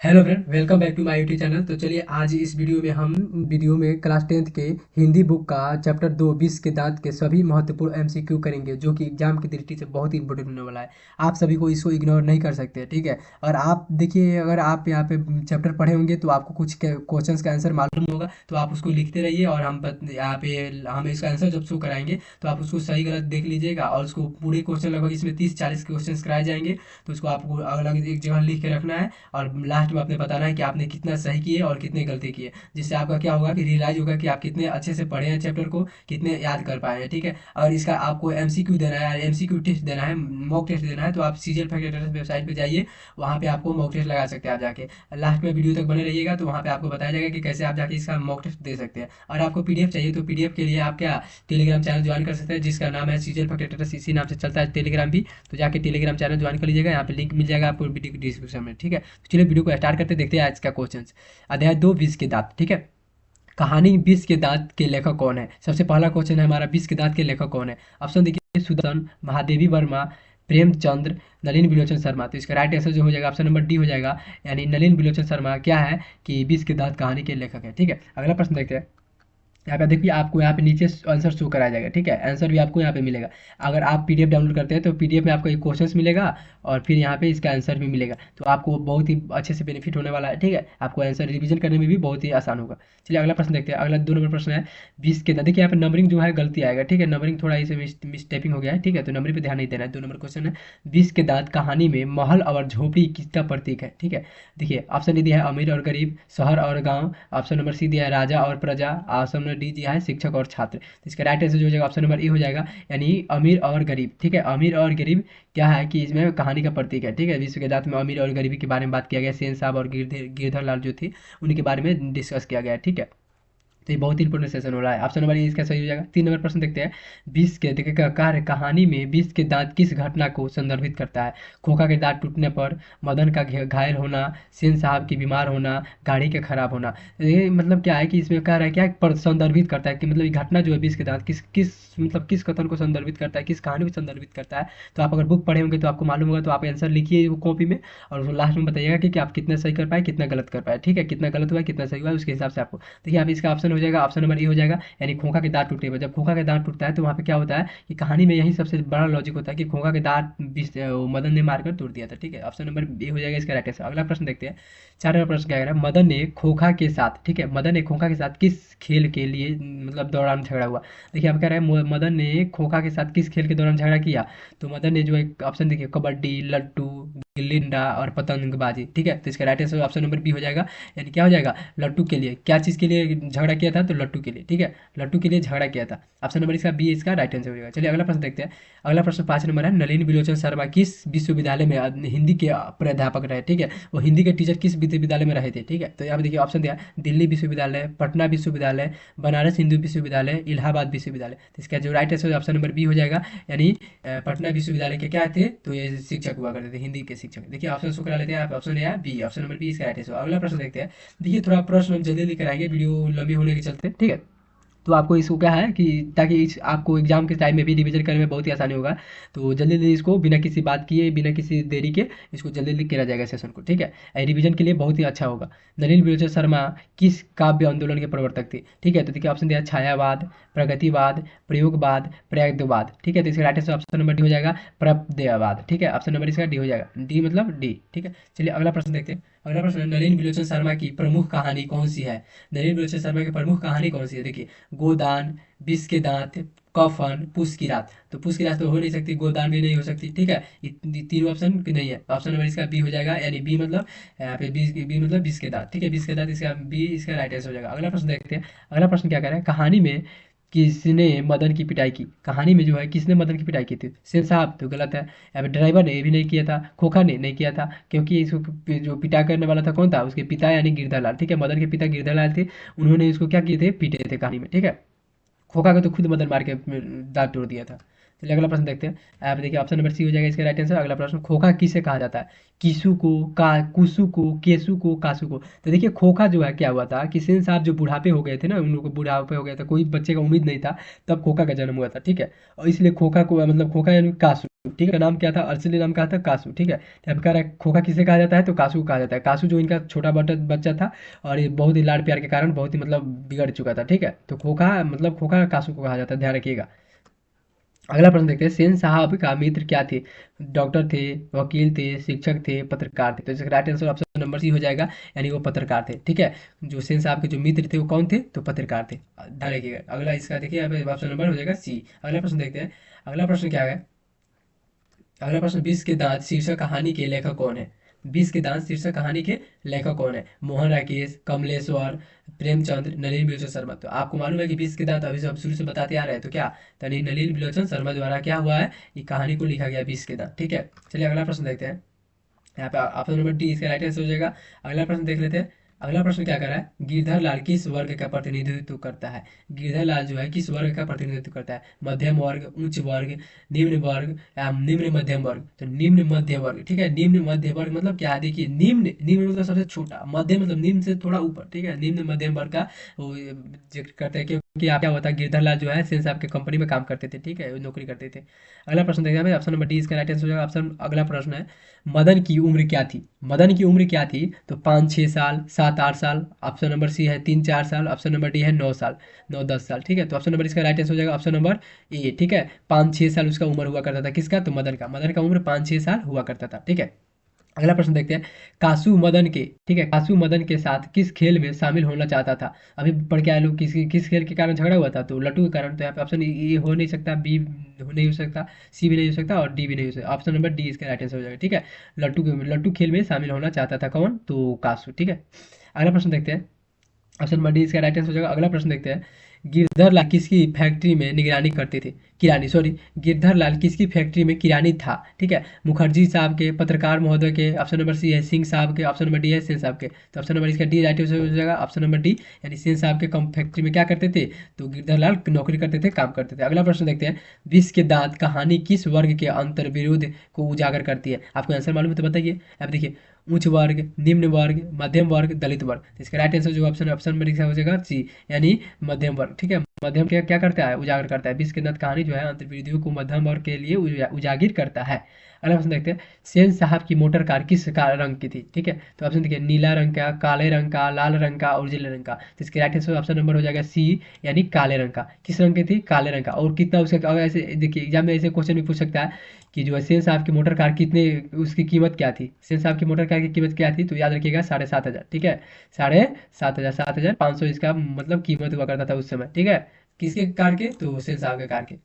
Hello friend, welcome back to my YouTube channel. तो चलिए आज इस वीडियो में हम क्लास 10th के हिंदी बुक का चैप्टर 2 20 के दांत के सभी महत्वपूर्ण एमसीक्यू करेंगे, जो कि एग्जाम की दृष्टि से बहुत ही इंपॉर्टेंट होने वाला है। आप सभी को इसको इग्नोर नहीं कर सकते, ठीक है। और आप देखिए, अगर आप यहाँ पे चैप्टर पढ़े होंगे तो आपको कुछ क्वेश्चंस का आंसर मालूम होगा, तो आप उसको लिखते रहिए और यहाँ पे हम इसका आंसर जब शो कराएंगे तो आप उसको सही गलत देख लीजिएगा। और उसको पूरे क्वेश्चन, लगभग इसमें 30-40 क्वेश्चन कराए जाएंगे, तो उसको आपको अलग एक जगह लिख के रखना है और लास्ट में आपने बताना है कि आपने कितना सही किए और कितने गलती किए। जिससे आपका क्या होगा कि रियलाइज होगा कि आप कितने अच्छे से पढ़े हैं चैप्टर को, कितने याद कर पाए हैं, ठीक है। और इसका आपको एमसीक्यू देना है, एमसीक्यू टेस्ट देना है, मॉक टेस्ट देना है, तो आप सीजीएल फैक्टर वेबसाइट पे जाइए, वहाँ पे आपको मॉक टेस्ट लगा सकते हैं आप जाके। लास्ट में वीडियो तक बने रहिएगा, तो वहाँ पे आपको बताया जाएगा कि कैसे आप जाके इसका मॉक टेस्ट दे सकते हैं। और आपको पीडीएफ चाहिए तो पीडीएफ के लिए आप क्या टेलीग्राम चैनल ज्वाइन कर सकते हैं, जिसका नाम है सीजीएल फैक्टर, इसी नाम से चलता है टेलीग्राम भी। तो जाके टेलीग्राम चैनल ज्वाइन कर लीजिएगा, यहाँ पे लिंक मिल जाएगा आपको वीडियो की डिस्क्रिप्शन में, ठीक है। तो चलिए वीडियो को स्टार्ट करते देखते हैं आज का क्वेश्चन। अध्याय 2 विष के दांत, ठीक है। कहानी विष के दांत के लेखक कौन है? सबसे पहला क्वेश्चन है हमारा, विष के दांत के लेखक कौन है? ऑप्शन देखिए, सुदर्शन, महादेवी वर्मा, प्रेमचंद्र, नलिन विलोचन शर्मा। तो इसका राइट आंसर जो हो जाएगा ऑप्शन नंबर डी हो जाएगा, यानी नलिन विलोचन शर्मा क्या है कि विष के दांत कहानी के लेखक है, ठीक है। अगला प्रश्न देखते हैं। यहाँ पे देखिए, आपको यहाँ पे नीचे आंसर शो कराया जाएगा, ठीक है। आंसर भी आपको यहाँ पे मिलेगा। अगर आप पीडीएफ डाउनलोड करते हैं तो पीडीएफ में आपको एक क्वेश्चंस मिलेगा और फिर यहाँ पे इसका आंसर भी मिलेगा, तो आपको बहुत ही अच्छे से बेनिफिट होने वाला है, ठीक है। आपको आंसर रिवीजन करने में भी बहुत ही आसान होगा। चलिए अगला प्रश्न देखते हैं। अगला 2 नंबर प्रश्न है, 20 के, देखिए यहाँ पे नंबरिंग जो है गलती आएगा, ठीक है। नंबरिंग थोड़ा इसे मिसटाइपिंग हो गया है, ठीक है, तो नंबरिंग पे ध्यान नहीं देना है। 2 नंबर क्वेश्चन है, 20 के दांत कहानी में महल और झोपड़ी किसका प्रतीक है, ठीक है। देखिए ऑप्शन ए दिया है अमीर और गरीब, शहर और गाँव। ऑप्शन नंबर सी दिया है राजा और प्रजा। ऑप्शन नंबर डी दिया है शिक्षक और छात्र। तो इसका राइट आंसर जो हो जाएगा ऑप्शन नंबर ए हो जाएगा, यानी अमीर और गरीब, ठीक है। अमीर और गरीब क्या है कि इसमें कहानी का प्रतीक है, ठीक है। विश्व के दांत में अमीर और गरीबी के बारे में बात किया गया, सेन साहब और गिरधर लाल जो थे उनके बारे में डिस्कस किया गया है, ठीक है। तो ये बहुत ही इंपॉर्टेंट सेशन हो रहा है। ऑप्शन नंबर ए इसका सही हो जाएगा। 3 नंबर प्रश्न देखते हैं। बीस के देखिए कार्य कहानी में बीस के दांत किस घटना को संदर्भित करता है? खोखा के दांत टूटने पर, मदन का घायल होना, सेन साहब की बीमार होना, गाड़ी के खराब होना। ये मतलब क्या है कि इसमें कह रहा है क्या संदर्भित करता है, कि मतलब ये घटना जो है बीस के दांत किस किस मतलब किस कथन को संदर्भित करता है, किस कहानी को संदर्भित करता है। तो आप अगर बुक पढ़े होंगे तो आपको मालूम होगा, तो आप आंसर लिखिए वो कॉपी में और उसको लास्ट में बताइएगा कि आप कितना सही कर पाए कितना गलत कर पाए, ठीक है। कितना गलत हुआ कितना सही हुआ उसके हिसाब से आपको देखिए। आप इसका ऑप्शन हो जाएगा, ऑप्शन नंबर ए हो जाएगा, यानी खोखा के दांत टूटे। जब खोखा के दांत टूटता है तो वहाँ पे क्या होता है कि कहानी में यही सबसे बड़ा लॉजिक होता है कि खोखा के दांत मदन ने मारकर तोड़ दिया था, ठीक है। ऑप्शन नंबर ए हो जाएगा इसका राइट आंसर। अगला प्रश्न देखते हैं। 4 नंबर प्रश्न क्या कह रहा है, मदन ने खोखा के साथ, ठीक है, मदन ने खोखा के साथ किस खेल के लिए मतलब दौरान झगड़ा हुआ? देखिए आप कह रहे हैं मदन ने खोखा के साथ किस खेल के दौरान झगड़ा किया, तो मदन ने जो एक ऑप्शन देखिए, कबड्डी, लट्टू, गिल्ली डंडा और पतंगबाजी, ठीक है। तो इसका right answer option number B हो जाएगा, यानी क्या हो जाएगा, लट्टू के लिए। क्या चीज़ के लिए झगड़ा किया था, तो लट्टू के लिए, ठीक है। लट्टू के लिए झगड़ा किया था। ऑप्शन नंबर इसका बी इसका राइट आंसर हो जाएगा। चलिए अगला प्रश्न देखते हैं। अगला प्रश्न 5 नंबर है, नलिन विलोचन शर्मा किस विश्वविद्यालय में हिंदी के प्राध्यापक रहे, ठीक है। वो हिंदी के टीचर किस विश्वविद्यालय में रहे थे, ठीक है। तो यहाँ पे देखिए ऑप्शन दिया, दिल्ली विश्वविद्यालय, पटना विश्वविद्यालय, बनारस हिंदू विश्वविद्यालय, इलाहाबाद विश्वविद्यालय। तो इसका जो right answer option number B हो जाएगा, यानी पटना विश्वविद्यालय के क्या थे, तो ये शिक्षक हुआ करते थे, हिंदी के शिक्षक। देखिए ऑप्शन शो करा लेते हैं आप, option A B, option number B इसका राइट आंसर। अगला प्रश्न देखते हैं। देखिए थोड़ा प्रश्न हम जल्दी लेकर आएंगे वीडियो लंबी होने के चलते, ठीक है। तो आपको इसको क्या है कि ताकि आपको एग्जाम के टाइम में भी रिवीजन करने में बहुत ही आसानी होगा, तो जल्दी जल्दी इसको बिना किसी बात किए बिना किसी देरी के इसको जल्दी जल्दी किया जाएगा सेशन को, ठीक है। रिवीजन के लिए बहुत ही अच्छा होगा। नलिन विलोचन शर्मा किस काव्य आंदोलन के प्रवर्तक थे, ठीक है। तो देखिए ऑप्शन दिया, छायावाद, प्रगतिवाद, प्रयोगवाद, प्रयागवाद, ठीक है। तो इसका right answer option number D हो जाएगा, प्रपदवाद, ठीक है। ऑप्शन नंबर इसका डी हो जाएगा, डी मतलब डी, ठीक है। चलिए अगला प्रश्न देखते हैं। अगला प्रश्न, नलिन विलोचन शर्मा की प्रमुख कहानी कौन सी है? नलिन विलोचन शर्मा की प्रमुख कहानी कौन सी है? देखिए, गोदान, विष के दांत, कफन, पूस की रात। तो पूस की रात तो हो नहीं सकती, गोदान भी नहीं हो सकती, ठीक है। ये तीनों ऑप्शन नहीं है, ऑप्शन नंबर इसका बी हो जाएगा, यानी बी मतलब यहाँ पे बी मतलब विष के दांत, ठीक है। विष के दांत इसका बी इसका राइट आंसर हो जाएगा। अगला प्रश्न देखते हैं। अगला प्रश्न क्या कह रहा है, कहानी में किसने मदन की पिटाई की? कहानी में जो है किसने मदन की पिटाई की थी? सेन साहब, तो गलत है। यहाँ पे ड्राइवर ने भी नहीं किया था, खोखा ने नहीं किया था, क्योंकि इसको जो पिटा करने वाला था कौन था, उसके पिता यानी गिरधर लाल, ठीक है। मदन के पिता गिरधर लाल थे, उन्होंने इसको क्या किए थे, पीटे थे कहानी में, ठीक है। खोखा को तो खुद मदन मार के दांत तोड़ दिया था। चलिए अगला प्रश्न देखते हैं। आप देखिए ऑप्शन नंबर सी हो जाएगा इसका राइट आंसर। अगला प्रश्न, खोखा किसे कहा जाता है? किसु को, का कुसु को, केसु को, कासु को। तो देखिए खोखा जो है क्या हुआ था कि सेन साहब जो बुढ़ापे हो गए थे ना, उन लोगों को बुढ़ापे हो गया था, कोई बच्चे का उम्मीद नहीं था, तब खोखा का जन्म हुआ था, ठीक है। और इसलिए खोखा को मतलब खोखा यानी कासु, ठीक है, नाम क्या था, असली नाम क्या था, कासू। ठीक है, तो अब कह रहा है खोखा किसे कहा जाता है, तो कासू को कहा जाता है। कासू जो इनका छोटा बच्चा था और ये बहुत ही लाड प्यार के कारण बहुत ही मतलब बिगड़ चुका था। ठीक है, तो खोखा मतलब खोखा कासू को कहा जाता है, ध्यान रखिएगा। अगला प्रश्न देखते हैं, सेन साहब का मित्र क्या थे, डॉक्टर थे, वकील थे, शिक्षक थे, पत्रकार थे। तो इसका right answer option number C हो जाएगा, यानी वो पत्रकार थे। ठीक है, जो सेन साहब के जो मित्र थे वो कौन थे, तो पत्रकार थे। ध्यान रखिएगा। अगला इसका देखिए, यहाँ पे ऑप्शन नंबर हो जाएगा सी। अगला प्रश्न देखते हैं। अगला प्रश्न क्या है, अगला प्रश्न, बीस के दांत शीर्षक कहानी के लेखक कौन है। बीस के दांत शीर्षक कहानी के लेखक कौन है, मोहन राकेश, कमलेश्वर, प्रेमचंद्र, नलिन बिलोचन शर्मा। तो आपको मालूम है कि बीस के दांत अभी से अब शुरू से बताते आ रहे हैं, तो क्या, तो नलिन बिलोचन शर्मा द्वारा क्या हुआ है, ये कहानी को लिखा गया बीस के दांत। ठीक है, चलिए अगला प्रश्न देखते हैं। यहाँ पे ऑप्शन नंबर डी इसका राइट आंसर हो जाएगा। अगला प्रश्न देख लेते हैं। अगला प्रश्न क्या कर रहा है, गिरधर लाल किस वर्ग का प्रतिनिधित्व करता है। गिरधर लाल जो है किस वर्ग का प्रतिनिधित्व करता है, मध्यम वर्ग, उच्च वर्ग, निम्न वर्ग या निम्न मध्यम वर्ग। तो निम्न मध्य वर्ग। ठीक है, निम्न मध्य वर्ग मतलब क्या है, देखिए निम्न, निम्न मतलब सबसे छोटा, मध्य मतलब निम्न से थोड़ा ऊपर। ठीक है, निम्न मध्यम वर्ग का वो जिक्र करते हैं, क्योंकि आप क्या होता है, गिरधर लाल जो है सेन साहब के कंपनी में काम करते थे। ठीक है, वो नौकरी करते थे। अगला प्रश्न देखते हैं, ऑप्शन नंबर डी इसका राइट आंसर हो जाएगा। ऑप्शन अगला प्रश्न है, मदन की उम्र क्या थी। मदन की उम्र क्या थी, तो 5-6 साल, 7-8 साल। ऑप्शन नंबर सी है 3-4 साल। ऑप्शन नंबर डी है 9 साल, 9-10 साल। ठीक है, तो ऑप्शन नंबर इसका राइट आंसर हो जाएगा ऑप्शन नंबर ए। ठीक है, 5-6 साल उसका उम्र हुआ करता था, किसका, तो मदन का। मदन का उम्र 5-6 साल हुआ करता था। ठीक है, अगला प्रश्न देखते हैं, कासू मदन के, ठीक है, कासू मदन के साथ किस खेल में शामिल होना चाहता था। अभी पढ़ के आए लोग, किस खेल के कारण झगड़ा हुआ था, तो लट्टू के कारण। तो यहाँ पे ऑप्शन ए हो नहीं सकता, बी नहीं हो सकता, सी भी नहीं हो सकता और डी भी नहीं हो सकता। ऑप्शन नंबर डी इसका राइट आंसर हो जाएगा। ठीक है, लट्टू खेल में शामिल होना चाहता था कौन, तो कासू। ठीक है, अगला प्रश्न देखते हैं। ऑप्शन नंबर डी इसका राइट आंसर हो जाएगा। अगला प्रश्न देखते हैं, गिरधर लाल किसकी फैक्ट्री में निगरानी करते थे, किरानी, सॉरी, गिरधर लाल किसकी फैक्ट्री में किरानी था। ठीक है, मुखर्जी साहब के, पत्रकार महोदय के। ऑप्शन नंबर सी है सिंह साहब के। ऑप्शन नंबर डी है सेन साहब के। तो ऑप्शन नंबर इसका डी राइट आंसर हो जाएगा, ऑप्शन नंबर डी, यानी सेन साहब के कम फैक्ट्री में क्या करते थे, तो गिरधर लाल नौकरी करते थे, काम करते थे। अगला प्रश्न देखते हैं, विष के दांत कहानी किस वर्ग के अंतर विरोध को उजागर करती है। आपको आंसर मालूम है तो बताइए। अब देखिए, उच्च वर्ग, निम्न वर्ग, मध्यम वर्ग, दलित वर्ग। तो इसका राइट आंसर जो ऑप्शन ऑप्शन में लिखा हो जाएगा सी, यानी मध्यम वर्ग। ठीक है, मध्यम क्या क्या करता है, उजागर करता है। विष के दांत कहानी जो है अंतर्विधियों को मध्यम वर्ग के लिए उजागिर करता है। अगला प्रश्न देखते हैं, सेन साहब की मोटर कार किस रंग की थी। ठीक है, तो ऑप्शन देखिए, नीला रंग का, काले रंग का, लाल रंग का, उजले रंग का। तो इसके राइट आंसर ऑप्शन नंबर हो जाएगा सी, यानी काले रंग का। किस रंग की थी, काले रंग का। और कितना उसका, अगर ऐसे देखिए एग्जाम में ऐसे क्वेश्चन भी पूछ सकता है कि जो है सेन साहब की मोटर कार कितने, उसकी कीमत क्या थी, सेन साहब की मोटर कार की कीमत क्या थी, तो याद रखिएगा 7,500। ठीक है, 7,500, 7,500 इसका मतलब कीमत हुआ करता था उस समय। ठीक है, किसके कार के, तो सेन साहब के कार के।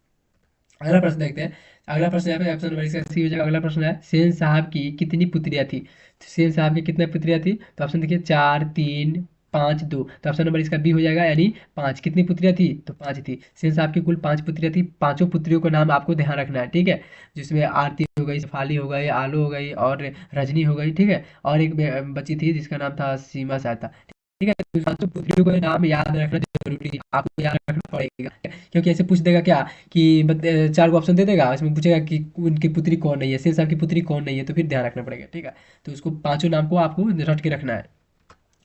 अगला प्रश्न देखते हैं। अगला प्रश्न यहाँ पे ऑप्शन नंबर इसका सी हो जाएगा। अगला प्रश्न है, सेन साहब की कितनी पुत्रियां थी। तो सेन साहब की कितनी पुत्रियां थी, तो ऑप्शन देखिए 4, 3, 5, 2। तो ऑप्शन नंबर इसका बी हो जाएगा, यानी 5। कितनी पुत्रियां थी, तो 5 थी। सेन साहब की कुल 5 पुत्रियां थी। पांचों पुत्रियों का नाम आपको ध्यान रखना है। ठीक है, जिसमें आरती हो गई, शेफाली हो गई, आलू हो गई और रजनी हो गई। ठीक है, और एक बच्ची थी जिसका नाम था सीमा शायद था। ठीक है, तो पांचों पुत्रियों का नाम याद रखना जरूरी है, आपको याद रखना पड़ेगा। क्योंकि ऐसे पूछ देगा क्या कि 4 को ऑप्शन दे देगा, इसमें पूछेगा कि उनकी पुत्री कौन नहीं है, सेन साहब की पुत्री कौन नहीं है, तो फिर ध्यान रखना पड़ेगा। ठीक है, तो उसको पांचों नाम को आपको रट के रखना है।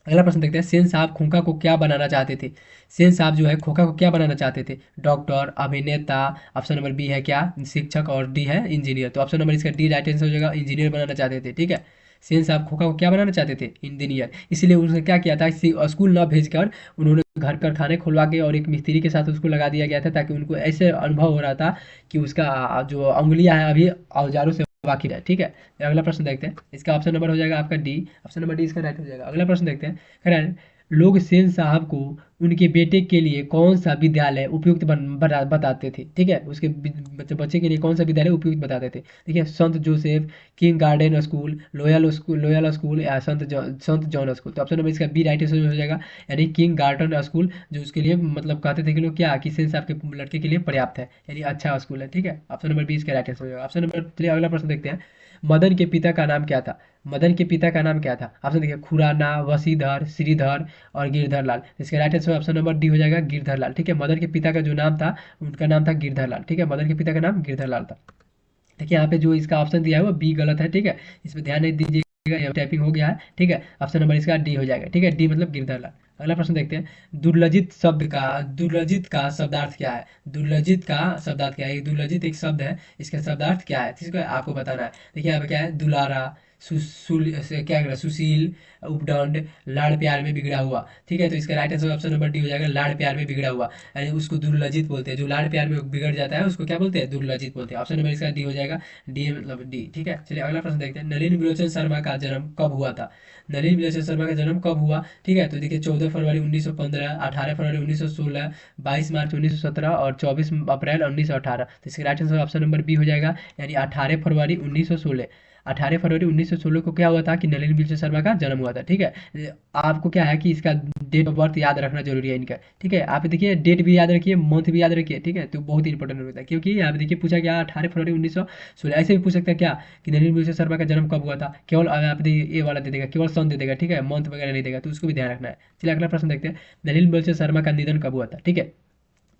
अगला प्रश्न देखते हैं, सेन साहब खोखा को क्या बनाना चाहते थे। सेन साहब जो है खोखा को क्या बनाना चाहते थे, डॉक्टर, अभिनेता। ऑप्शन नंबर बी है क्या, शिक्षक और डी है इंजीनियर। तो ऑप्शन नंबर इसका डी राइट आंसर हो जाएगा, इंजीनियर बनाना चाहते थे। ठीक है, सेन साहब खोखा को क्या बनाना चाहते थे, इंजीनियर। इसलिए उन्होंने क्या किया था, स्कूल ना भेजकर उन्होंने घर कारखाने खुलवा के और एक मिस्त्री के साथ उसको लगा दिया गया था, ताकि उनको ऐसे अनुभव हो रहा था कि उसका जो उंगलियां हैं अभी औजारों से वाकिफ है। ठीक है, अगला प्रश्न देखते हैं। इसका ऑप्शन नंबर हो जाएगा आपका डी, ऑप्शन नंबर डी इसका राइट हो जाएगा। अगला प्रश्न देखते हैं, कह रहा है, लोग सेन साहब को उनके बेटे के लिए कौन सा विद्यालय उपयुक्त बताते थे। ठीक है, उसके बच्चे के लिए कौन सा विद्यालय उपयुक्त बताते थे। देखिए, संत Joseph, king garden school, loyal school या संत जॉन स्कूल। तो ऑप्शन नंबर इसका बी राइट आंसर हो जाएगा, यानी किंग गार्डन स्कूल, जो उसके लिए मतलब कहते थे कि लोग क्या, कि सेन साहब के लड़के के लिए पर्याप्त है, यानी अच्छा स्कूल है। ठीक है, ऑप्शन नंबर बी इसका राइट आंसर हो जाएगा। ऑप्शन नंबर 3, अगला प्रश्न देखते हैं, मदन के पिता का नाम क्या था। मदन के पिता का नाम क्या था, ऑप्शन देखिए, खुराना, वसीधर, श्रीधर और गिरधर लाल। इसका right answer option number D हो जाएगा, गिरधर लाल। ठीक है, मदन के पिता का जो नाम था, उनका नाम था गिरधर लाल। ठीक है, मदन के पिता का नाम गिरधर लाल था। देखिए, यहाँ पे जो इसका ऑप्शन दिया है वो बी गलत है। ठीक है, इसमें ध्यान नहीं दीजिएगा, टाइपिंग हो गया है। ठीक है, ऑप्शन नंबर इसका डी हो जाएगा। ठीक है, डी मतलब गिरधर लाल। अगला प्रश्न देखते हैं, दुर्लजित का शब्दार्थ क्या है? दुर्लजित का शब्दार्थ क्या है? ये दुर्लजित एक शब्द है, इसका शब्दार्थ क्या है, इसको आपको बताना है। देखिए यहाँ पे क्या है, दुलारा, क्या कह सुशील, उपदंड, लाड़ प्यार में बिगड़ा हुआ। ठीक है, तो इसका right answer option number D हो जाएगा, लाड़ प्यार में बिगड़ा हुआ, यानी उसको दुर्लजित बोलते हैं। जो लाड़ प्यार में बिगड़ जाता है उसको क्या बोलते हैं? दुर्लजित बोलते हैं। ऑप्शन नंबर इसका डी हो जाएगा, डी मतलब डी। ठीक है, चलिए अगला प्रश्न देखते हैं, नलिन विलोचन शर्मा का जन्म कब हुआ था? नलिन विलोचन शर्मा का जन्म कब हुआ? ठीक है, तो देखिए 14 फरवरी 1915, 18 फरवरी 1916, 22 मार्च 1917 और 24 अप्रैल 1918। तो इसका right answer option number B हो जाएगा, यानी 18 फरवरी 1916। 18 फरवरी 1916 को क्या हुआ था कि नलिन विलोचन शर्मा का जन्म हुआ था। ठीक है, आपको क्या है कि इसका डेट ऑफ बर्थ याद रखना जरूरी है इनका। ठीक है, आप देखिए डेट भी याद रखिए, मंथ भी याद रखिए। ठीक है, तो बहुत ही इंपॉर्टेंट होता है, क्योंकि यहाँ पे देखिए पूछा गया 18 फरवरी 1916। ऐसे भी पूछ सकता है क्या कि नलिन विलोचन शर्मा का जन्म कब हुआ था, केवल आप देखिए ये वाला दे देगा, केवल सन दे देगा। ठीक है, मंथ वगैरह नहीं देगा, तो उसको भी ध्यान रखना है। चलिए अगला प्रश्न देखते हैं, नलिन विलोचन शर्मा का निधन कब हुआ था? ठीक है,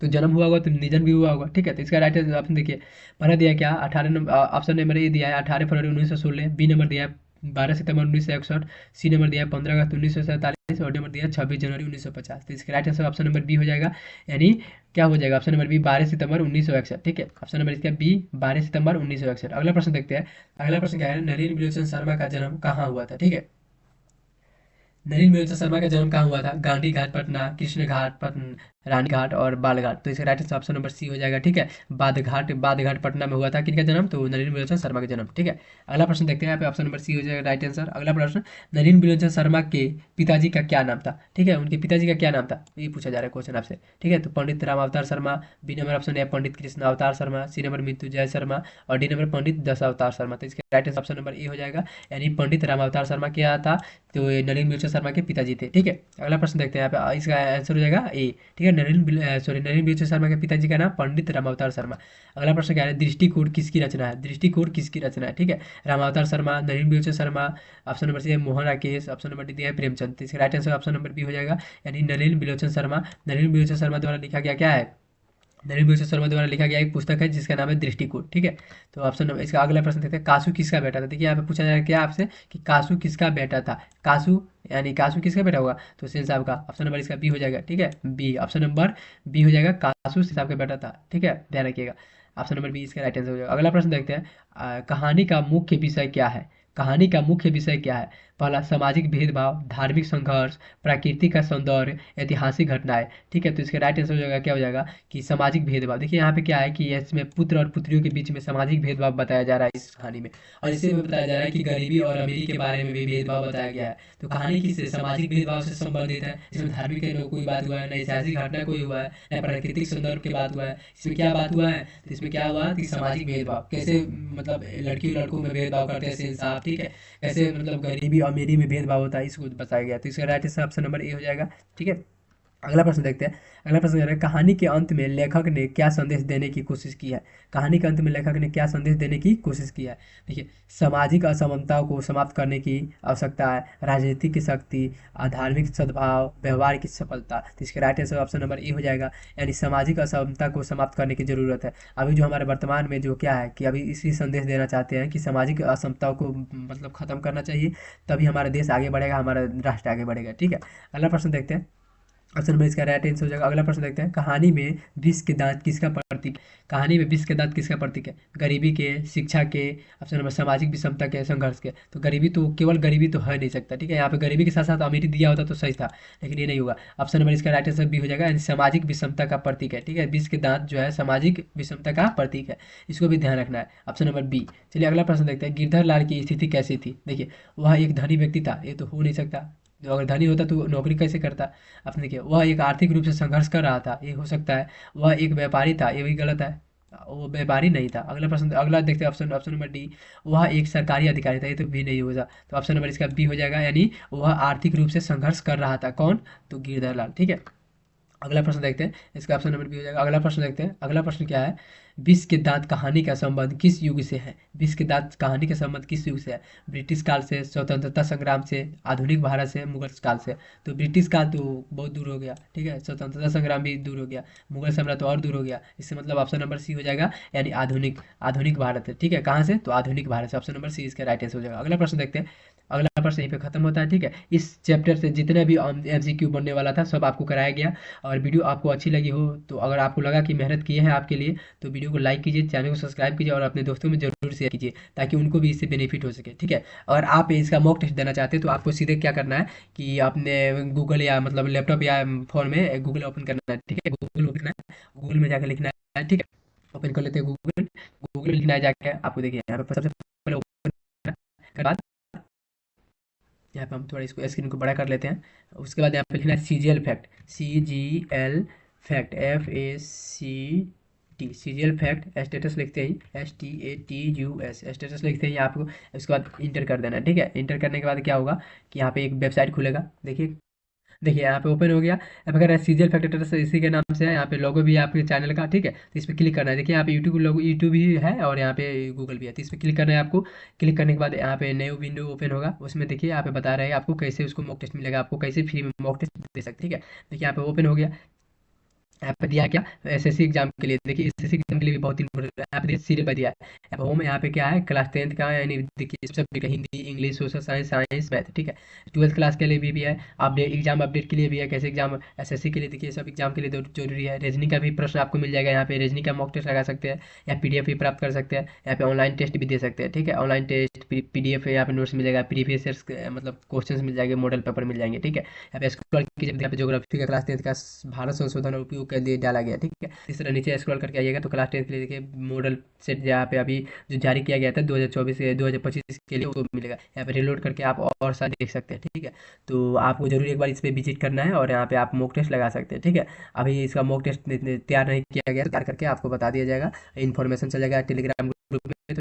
तो जन्म हुआ होगा तो निधन भी हुआ होगा। ठीक है, तो इसका राइट आंसर ऑप्शन देखिए, पहला दिया क्या 18 नंबर, ऑप्शन नंबर ए दिया है 18 फरवरी 1916, बी नंबर दिया है 12 सितंबर 1961, सी नंबर दिया है 15 अगस्त 1947 और डी नंबर दिया है 26 जनवरी 1950। तो इसका right answer option number B हो जाएगा, यानी क्या हो जाएगा ऑप्शन नंबर बी 12 सितंबर 1961। ठीक है, ऑप्शन नंबर इसका बी 12 सितंबर 1961। अगला प्रश्न देखते हैं, अगला प्रश्न क्या है, नलिन विलोचन शर्मा का जन्म कहाँ हुआ था? ठीक है, नलिन विलोचन शर्मा का जन्म कहाँ हुआ था? गांधी घाट पटना, कृष्ण घाट पटना, रानी घाट और बालघाट। तो इसका right answer option number C हो जाएगा। ठीक है, बादघाट पटना में हुआ था किनका जन्म? तो नलिन विलोचन शर्मा का जन्म। ठीक है, अगला प्रश्न देखते हैं, यहाँ पे ऑप्शन नंबर सी हो जाएगा राइट आंसर। अगला प्रश्न, नलिन विलोचन शर्मा के पिताजी का क्या नाम था? ठीक है, उनके पिताजी का क्या नाम था, ये पूछा जा रहा है क्वेश्चन आपसे। ठीक है, तो पंडित राम अवतार शर्मा, बी नंबर ऑप्शन है पंडित कृष्ण अवतार शर्मा, सी नंबर मृत्युंजय शर्मा और डी नंबर पंडित दश अवतार शर्मा। तो इसका right answer option number A हो जाएगा, यानी पंडित राम अवतार शर्मा क्या था? तो ये नलिन विलोचन शर्मा के पिताजी थे। ठीक है, अगला प्रश्न देखते हैं, यहाँ पे इसका आंसर हो जाएगा ए। ठीक है, नलिन विलोचन शर्मा के पिताजी का नाम पंडित रामावतार शर्मा। अगला प्रश्न क्या है, दृष्टिकूट किसकी रचना है? दृष्टिकूट किसकी रचना है? ठीक है, Ramavatar Sharma, Nalin Vilochan Sharma, option number C है Mohan Rakesh, option number D दिया है प्रेमचंद। तो इसका right answer option number B हो जाएगा, यानी नलिन विलोचन शर्मा। नलिन विलोचन शर्मा द्वारा लिखा गया क्या है? नलिन विलोचन शर्मा द्वारा लिखा गया एक पुस्तक है जिसका नाम है दृष्टिकूट। ठीक है, तो ऑप्शन नंबर इसका अगला प्रश्न देखते हैं, कासू किसका बेटा था? देखिए यहाँ पे पूछा जाएगा क्या आपसे कि कासू किसका बेटा था? कासू यानी कासू किसका बेटा होगा? तो सेन साहब का। ऑप्शन नंबर इसका बी हो जाएगा। ठीक है, बी ऑप्शन नंबर बी हो जाएगा, कासू सेन साहब का बेटा था। ठीक है, ध्यान रखिएगा, ऑप्शन नंबर बी इसका राइट आंसर हो जाएगा। अगला प्रश्न देखते हैं, कहानी का मुख्य विषय क्या है? कहानी का मुख्य विषय क्या है? पहला, सामाजिक भेदभाव, धार्मिक संघर्ष, प्राकृतिक का सौंदर्य, ऐतिहासिक घटनाएं। ठीक है, तो इसका राइट आंसर हो जाएगा, क्या हो जाएगा कि सामाजिक भेदभाव। देखिए यहाँ पे क्या है कि इसमें पुत्र और पुत्रियों के बीच में सामाजिक भेदभाव बताया जा रहा है इस कहानी में, और इसे में बताया जा रहा है कि गरीबी और अमीरी के बारे में भी भेदभाव बताया गया है। तो कहानी किससे सामाजिक भेदभाव से संबंधित है? इसमें धार्मिक न कोई बात हुआ है, न ऐतिहासिक घटना कोई हुआ है, न प्राकृतिक संदर्भ की बात हुआ है। इसमें क्या बात हुआ है? तो इसमें क्या हुआ कि सामाजिक भेदभाव कैसे, मतलब लड़की लड़कों में भेदभाव करते हैं इंसाफ। ठीक है, कैसे मतलब गरीबी अमीरी में भेदभाव होता है, इसको बताया गया। तो इसका right answer option number A हो जाएगा। ठीक है, अगला प्रश्न देखते हैं, अगला प्रश्न कह रहा है, कहानी के अंत में लेखक ने क्या संदेश देने की कोशिश की है? कहानी के अंत में लेखक ने क्या संदेश देने की कोशिश की है? देखिए, सामाजिक असमानताओं को समाप्त करने की आवश्यकता है, राजनीतिक की शक्ति, धार्मिक सद्भाव, व्यवहार की सफलता। तो इसका right answer option number A हो जाएगा, यानी सामाजिक असमानता को समाप्त करने की जरूरत है। अभी जो हमारे वर्तमान में जो क्या है कि अभी इसी संदेश देना चाहते हैं कि सामाजिक असमताओं को मतलब खत्म करना चाहिए, तभी हमारा देश आगे बढ़ेगा, हमारा राष्ट्र आगे बढ़ेगा। ठीक है, अगला प्रश्न देखते हैं, ऑप्शन नंबर इसका राइट आंसर हो जाएगा। अगला प्रश्न देखते हैं, कहानी में विष के दांत किसका प्रतीक? कहानी में विष के दांत किसका प्रतीक है? गरीबी के, शिक्षा के, ऑप्शन नंबर सामाजिक विषमता के, संघर्ष के। तो गरीबी तो केवल गरीबी तो है नहीं सकता। ठीक है, यहाँ पे गरीबी के साथ साथ अमीरी दिया होता तो सही था, लेकिन ये नहीं होगा। ऑप्शन नंबर इसका राइट आंसर बी हो जाएगा, यानी सामाजिक विषमता का प्रतीक है। ठीक है, विष के दांत जो है सामाजिक विषमता का प्रतीक है, इसको भी ध्यान रखना है। Option number B. चलिए अगला प्रश्न देखते हैं, गिरधर लाल की स्थिति कैसी थी? देखिए, वह एक धनी व्यक्ति था, ये तो हो नहीं सकता, जो अगर धनी होता तो नौकरी कैसे करता? अपने देखिए, वह एक आर्थिक रूप से संघर्ष कर रहा था, ये हो सकता है। वह एक व्यापारी था, ये भी गलत है, वो व्यापारी नहीं था। अगला प्रश्न, अगला देखते हैं ऑप्शन ऑप्शन नंबर डी, वह एक सरकारी अधिकारी था, ये तो भी नहीं होगा। तो ऑप्शन नंबर इसका बी हो जाएगा, यानी वह आर्थिक रूप से संघर्ष कर रहा था। कौन? तो गिरधर लाल। ठीक है, अगला प्रश्न देखते हैं, इसका ऑप्शन नंबर बी हो जाएगा। अगला प्रश्न देखते हैं, अगला प्रश्न क्या है, विष के दांत कहानी का संबंध किस युग से है? विष के दांत कहानी का संबंध किस युग से है? ब्रिटिश काल से, स्वतंत्रता संग्राम से, आधुनिक भारत से, मुगल काल से। तो ब्रिटिश काल तो बहुत दूर हो गया। ठीक है, स्वतंत्रता संग्राम भी दूर हो गया, मुगल सम्राट तो और दूर हो गया। इससे मतलब ऑप्शन नंबर सी हो जाएगा, यानी आधुनिक आधुनिक भारत है। ठीक है, कहाँ से? तो आधुनिक भारत से। ऑप्शन नंबर सी इसका राइट आंसर हो जाएगा। अगला प्रश्न देखते हैं, अगला सिलेबस यहीं पे खत्म होता है। ठीक है, इस चैप्टर से जितने भी एमसीक्यू बनने वाला था सब आपको कराया गया। और वीडियो आपको अच्छी लगी हो तो अगर आपको लगा कि मेहनत की है आपके लिए तो वीडियो को लाइक कीजिए, चैनल को सब्सक्राइब कीजिए और अपने दोस्तों में जरूर शेयर कीजिए ताकि उनको भी इससे बेनिफिट हो सके। ठीक है, अगर आप इसका मॉक टेस्ट देना चाहते हैं तो आपको सीधे क्या करना है कि आपने गूगल या मतलब लैपटॉप या फ़ोन में गूगल ओपन करना है। ठीक है, गूगल ओपन करना है, गूगल में जाकर लिखना है। ठीक है, ओपन कर लेते हैं गूगल। गूगल में लिखना है जाके आपको, देखिए यहाँ पे सबसे पहले ओपन करने के बाद यहाँ पे हम थोड़ा इसको स्क्रीन को बड़ा कर लेते हैं। उसके बाद यहाँ पे लिखना है CGL fact, CGL fact, FACT, CGL fact. Status लिखते ही STATUS, स्टेटस लिखते ही आपको उसके बाद इंटर कर देना है। ठीक है, इंटर करने के बाद क्या होगा कि यहाँ पे एक वेबसाइट खुलेगा। देखिए देखिए यहाँ पे ओपन हो गया। अब अगर सीजीएल फैक्टर से इसी के नाम से है, यहाँ पे लोगो भी है आपके चैनल का। ठीक है, तो इस पर क्लिक करना है। देखिए यहाँ पे यूट्यूब लोगो, यूट्यूब भी है और यहाँ पे गूगल भी है, तो इस पर क्लिक करना है आपको। क्लिक करने के बाद यहाँ पे नई विंडो ओपन होगा, उसमें देखिए यहाँ पे बता रहे हैं आपको कैसे उसको मॉक टेस्ट मिलेगा, आपको कैसे फ्री में मॉक टेस्ट दे सकते हैं। ठीक है, देखिए यहाँ पे ओपन हो गया। यहाँ पे दिया क्या, एसएससी एग्जाम के लिए। देखिए एसएससी एग्जाम के लिए भी बहुत इंपॉर्टेंट है। यहाँ पे सीरियल पर दिया है। यहाँ पे होम, यहाँ पे क्या है क्लास 10th का, यानी देखिए सब सब्जेक्ट है, Hindi, English, social science, science, math. ठीक है, 12th क्लास के लिए भी है, अपडेट एग्जाम अपडेट के लिए भी है, कैसे एग्जाम एसएससी के लिए। देखिए सब एग्जाम के लिए जरूरी है। रीजनिंग का भी प्रश्न आपको मिल जाएगा, यहाँ पे रीजनिंग का मॉक टेस्ट लगा सकते हैं या पीडीएफ भी प्राप्त कर सकते हैं। यहाँ पे ऑनलाइन टेस्ट भी दे सकते हैं। ठीक है, ऑनलाइन टेस्ट पीडीएफ यहाँ पे नोट्स मिलेगा, प्रीवियस ईयर्स मतलब क्वेश्चन मिल जाएंगे, मॉडल पेपर मिल जाएंगे। ठीक है, यहाँ पे स्क्रॉल कीजिए, यहाँ पे ज्योग्राफी का क्लास 10th का भारत संशोधन और उपयोग के लिए डाला गया। ठीक है, इस तरह नीचे स्क्रॉल करके आइएगा तो क्लास 10th के लिए देखिए मॉडल सेट जहाँ पे अभी जो जारी किया गया था 2024 से 2025 के लिए, वो मिलेगा। यहाँ पे रिलोड करके आप और सारे देख सकते हैं। ठीक है, तो आपको जरूर एक बार इस पर विजिट करना है और यहाँ पे आप मॉक टेस्ट लगा सकते हैं। ठीक है, अभी इसका मॉक टेस्ट तैयार नहीं किया गया, तैयार करके आपको बता दिया जाएगा, इन्फॉर्मेशन चल जाएगा टेलीग्राम